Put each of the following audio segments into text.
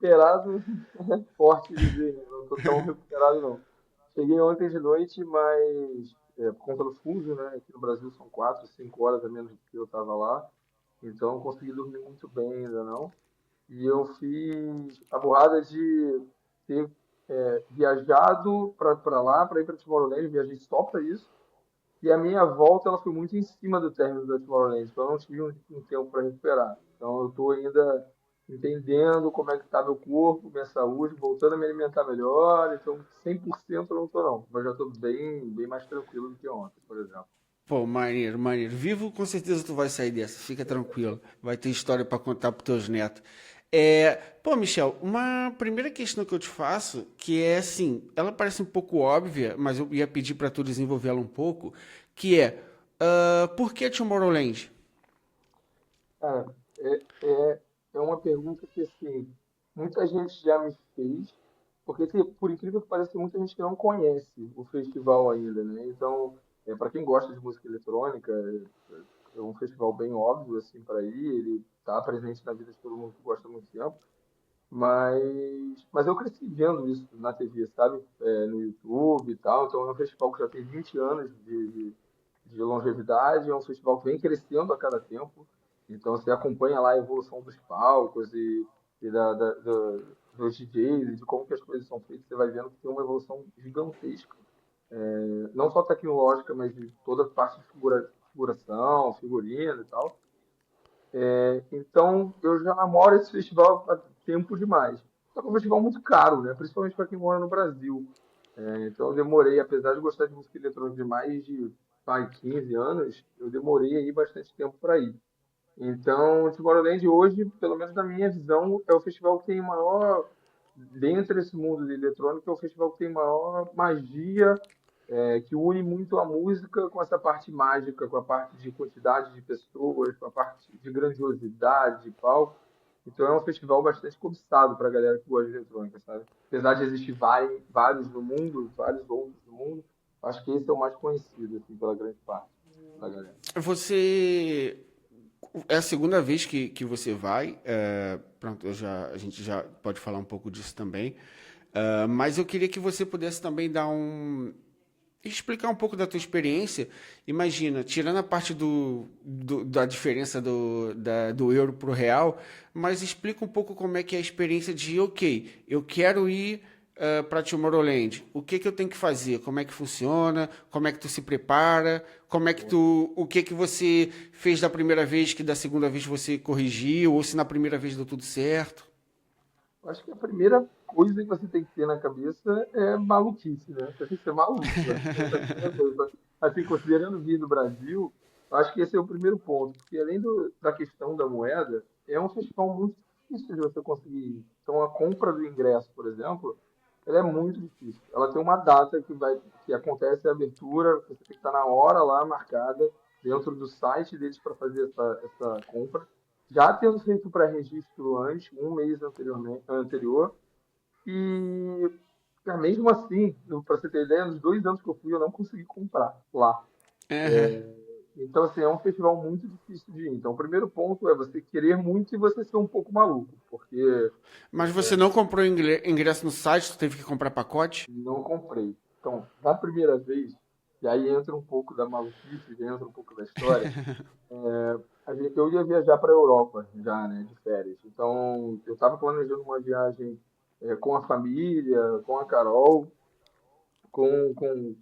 recuperado é forte dizer, né? Não tô tão recuperado não. Cheguei ontem de noite, mas por conta do fuso, né? Aqui no Brasil são 4, 5 horas a menos do que eu estava lá. Então não consegui dormir muito bem ainda não. E eu fiz a burrada de ter viajado para lá, para ir para Tomorrowland, viajei só para isso. E a minha volta ela foi muito em cima do término da Tomorrowland, então eu não tive um tempo para recuperar. Então eu estou ainda entendendo como é que está meu corpo, minha saúde, voltando a me alimentar melhor. Então 100% eu não estou não, mas já estou bem mais tranquilo do que ontem, por exemplo. Pô, maneiro, maneiro. Vivo, com certeza tu vai sair dessa, fica tranquilo. Vai ter história pra contar pros teus netos. Pô, Michel, uma primeira questão que eu te faço, que é assim, ela parece um pouco óbvia, mas eu ia pedir pra tu desenvolvê-la um pouco, que é, por que Tomorrowland? Cara, é uma pergunta que, assim, muita gente já me fez, porque, assim, por incrível que pareça, tem muita gente que não conhece o festival ainda, né? Então, para quem gosta de música eletrônica, é um festival bem óbvio, assim, para ir, ele está presente na vida de todo mundo que gosta há muito tempo, mas eu cresci vendo isso na TV, sabe? No YouTube e tal, então é um festival que já tem 20 anos de longevidade, é um festival que vem crescendo a cada tempo. Então você acompanha lá a evolução dos palcos e dos DJs e de como que as coisas são feitas, você vai vendo que tem uma evolução gigantesca. Não só tecnológica, mas de toda a parte de figuração, figurino e tal. Então eu já namoro esse festival há tempo demais. Só que é um festival muito caro, né? Principalmente para quem mora no Brasil. Então eu demorei, apesar de gostar de música eletrônica de mais de 15 anos, eu demorei aí bastante tempo para ir. Então, o Tomorrowland hoje, pelo menos na minha visão, é o festival que tem maior, dentro desse mundo de eletrônica, é o festival que tem maior magia, que une muito a música com essa parte mágica, com a parte de quantidade de pessoas, com a parte de grandiosidade de palco. Então é um festival bastante cobiçado para a galera que gosta de eletrônica, sabe? Apesar de existir vários no mundo, vários outros no mundo, acho que esse é o mais conhecido, assim, pela grande parte da galera. Você é a segunda vez que você vai. Pronto, a gente já pode falar um pouco disso também. Mas eu queria que você pudesse também dar explicar um pouco da tua experiência. Imagina, tirando a parte da diferença do euro pro real, mas explica um pouco como é que é a experiência de, ok, eu quero ir para Tomorrowland. O que eu tenho que fazer? Como é que funciona? Como é que tu se prepara? O que que você fez da primeira vez que da segunda vez você corrigiu? Ou se na primeira vez deu tudo certo? Eu acho que a primeira coisa que você tem que ter na cabeça é maluquice, né? Você tem que ser maluco, né? Essa é a primeira coisa. Assim, considerando vir do Brasil, eu acho que esse é o primeiro ponto, porque além da questão da moeda, é um festival muito difícil de você conseguir ir. Então, a compra do ingresso, por exemplo, ela é muito difícil. Ela tem uma data que acontece a abertura, você tem que estar na hora lá marcada dentro do site deles para fazer essa compra. Já tendo feito o pré-registro antes, um mês anterior, e mesmo assim, para você ter ideia, nos 2 anos que eu fui, eu não consegui comprar lá. Aham. Então, assim, é um festival muito difícil de ir. Então, o primeiro ponto é você querer muito e você ser um pouco maluco, porque Mas você não comprou ingresso no site, tu teve que comprar pacote? não comprei. Então, da primeira vez, e aí entra um pouco da maluquice, entra um pouco da história. Eu ia viajar para a Europa já, né, de férias. Então, eu estava planejando uma viagem com a família, com a Carol, com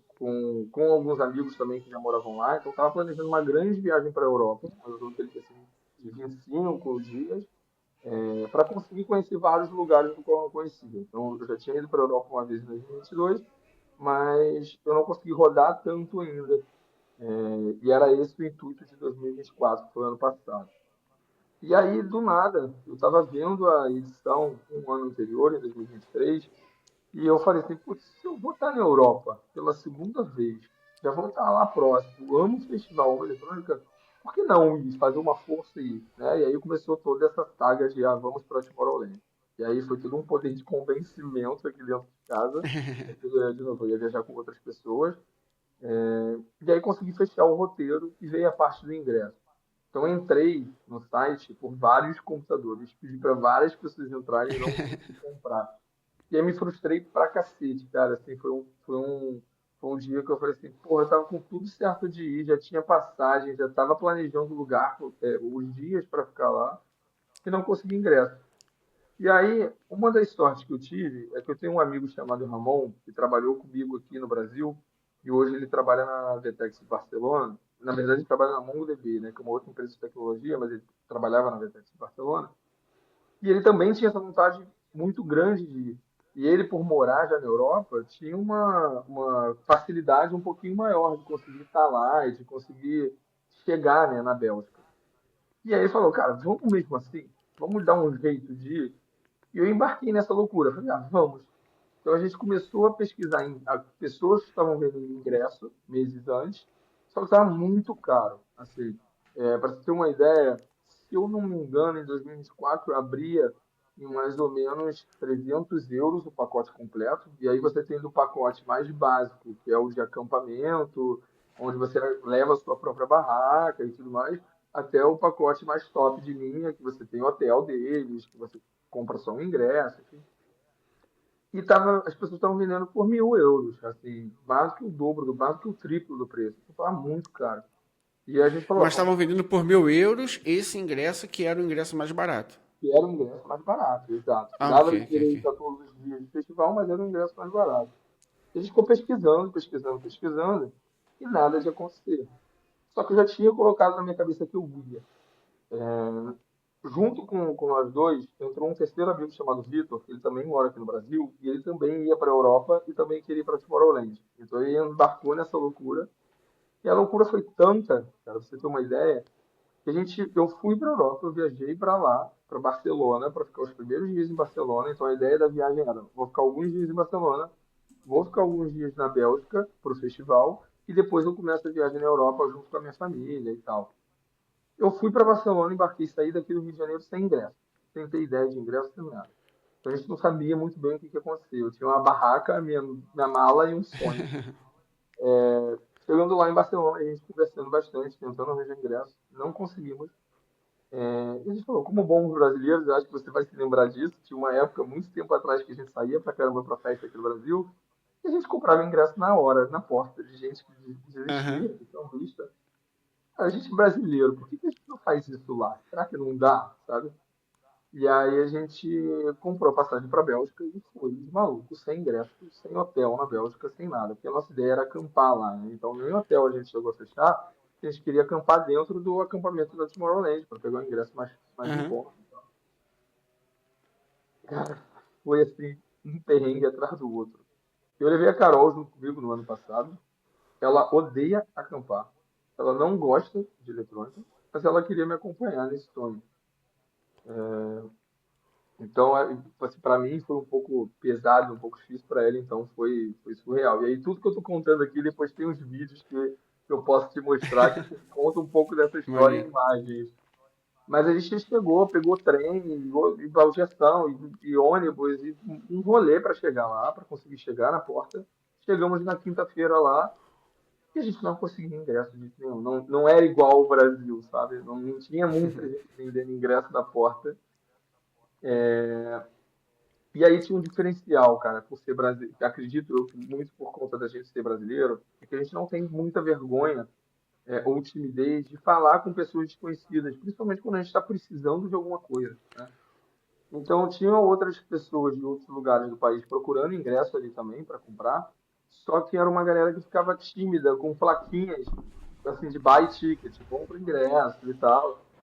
alguns amigos também que já moravam lá. Então, eu estava planejando uma grande viagem para a Europa, mas eu teria assim, de 25 dias, para conseguir conhecer vários lugares do qual eu não conhecia. Então, eu já tinha ido para a Europa uma vez em 2022, mas eu não consegui rodar tanto ainda. E era esse o intuito de 2024, que foi o ano passado. E aí, do nada, eu estava vendo a edição um ano anterior, em 2023, e eu falei assim, putz, se eu vou estar na Europa pela segunda vez, já vou estar lá próximo, amo o festival eletrônica, por que não ir, fazer uma força e ir, né? E aí começou toda essa saga de, vamos para Tomorrowland. E aí foi todo um poder de convencimento aqui dentro de casa, porque, de novo, eu ia viajar com outras pessoas, e aí consegui fechar o roteiro e veio a parte do ingresso. Então eu entrei no site por vários computadores, pedi para várias pessoas entrarem e não consegui comprar. E aí me frustrei pra cacete, cara. Assim, foi um dia que eu falei assim, porra, eu tava com tudo certo de ir, já tinha passagem, já tava planejando o lugar, os dias para ficar lá, e não consegui ingresso. E aí, uma das sortes que eu tive é que eu tenho um amigo chamado Ramon, que trabalhou comigo aqui no Brasil, e hoje ele trabalha na Vetex de Barcelona. Na verdade, ele trabalha na MongoDB, né, que é uma outra empresa de tecnologia, mas ele trabalhava na Vetex de Barcelona. E ele também tinha essa vontade muito grande de ir. E ele, por morar já na Europa, tinha uma facilidade um pouquinho maior de conseguir estar lá e de conseguir chegar, né, na Bélgica. E aí ele falou, cara, vamos mesmo assim? Vamos dar um jeito de ir? E eu embarquei nessa loucura. Falei, ah, vamos. Então a gente começou a pesquisar pessoas que estavam vendo ingresso meses antes, só que estava muito caro. Assim, para você ter uma ideia, se eu não me engano, em 2024 abria em mais ou menos 300 euros o pacote completo. E aí você tem do pacote mais básico, que é o de acampamento, onde você leva a sua própria barraca e tudo mais, até o pacote mais top de linha, que você tem o hotel deles, que você compra só um ingresso, enfim. E as pessoas estavam vendendo por 1.000 euros, assim, mais que o dobro, mais que o triplo do preço. Então, estava muito caro. E a gente falou, Mas vamos estavam vendendo por 1.000 euros esse ingresso que era o ingresso mais barato. que era um ingresso mais barato, exato. Que Ah, dava ok, de ok, ok. direito a todos os dias de festival, mas era um ingresso mais barato. E a gente ficou pesquisando, pesquisando, pesquisando, e nada de acontecer. Só que eu já tinha colocado na minha cabeça que eu ia. Junto com nós dois, entrou um terceiro amigo chamado Vitor, que ele também mora aqui no Brasil, e ele também ia para a Europa e também queria ir para Tomorrowland. Então ele embarcou nessa loucura. E a loucura foi tanta, cara, pra você ter uma ideia, que eu fui para a Europa, eu viajei para lá, para Barcelona, para ficar os primeiros dias em Barcelona. Então a ideia da viagem era: vou ficar alguns dias em Barcelona, vou ficar alguns dias na Bélgica para o festival, e depois eu começo a viagem na Europa junto com a minha família e tal. Eu fui para Barcelona, embarquei, saí daqui do Rio de Janeiro sem ingresso, sem ter ideia de ingresso, sem nada. Então a gente não sabia muito bem o que que acontecia. Eu tinha uma barraca, minha mala e um sonho. Chegando lá em Barcelona, a gente conversando bastante, tentando arranjar ingresso, não conseguimos. E a gente falou, como bons brasileiros, eu acho que você vai se lembrar disso. Tinha uma época, muito tempo atrás, que a gente saía pra caramba pra festa aqui no Brasil, e a gente comprava ingresso na hora, na porta, de gente que Aham. desistia, que tinha vista. A gente é brasileiro, por que que a gente não faz isso lá? Será que não dá, sabe? E aí a gente comprou a passagem para a Bélgica e foi maluco, sem ingresso, sem hotel na Bélgica, sem nada, porque a nossa ideia era acampar lá, né? Então nem hotel a gente chegou a fechar, a gente queria acampar dentro do acampamento da Tomorrowland, para pegar o ingresso mais em Aham. conta. Cara, foi assim, um perrengue atrás do outro. Eu levei a Carol junto comigo no ano passado, ela odeia acampar, ela não gosta de eletrônica, mas ela queria me acompanhar nesse sonho. Então, assim, para mim foi um pouco pesado, um pouco difícil para ela, então foi surreal. E aí tudo que eu tô contando aqui, depois tem uns vídeos que eu posso te mostrar que conta um pouco dessa história em Maneiro. imagens. Mas a gente chegou, pegou trem, e baldeação, e ônibus, e um rolê para chegar lá, para conseguir chegar na porta. Chegamos na quinta-feira lá e a gente não conseguia ingresso de jeito nenhum. Não, não era igual ao Brasil, sabe? Não tinha muita gente vendendo ingresso na porta. E aí tinha um diferencial, cara, por ser brasileiro. Acredito eu que muito por conta da gente ser brasileiro, é que a gente não tem muita vergonha ou timidez de falar com pessoas desconhecidas, principalmente quando a gente está precisando de alguma coisa, né? Então tinham outras pessoas de outros lugares do país procurando ingresso ali também para comprar, só que era uma galera que ficava tímida, com plaquinhas assim de buy ticket, compra ingresso e tal.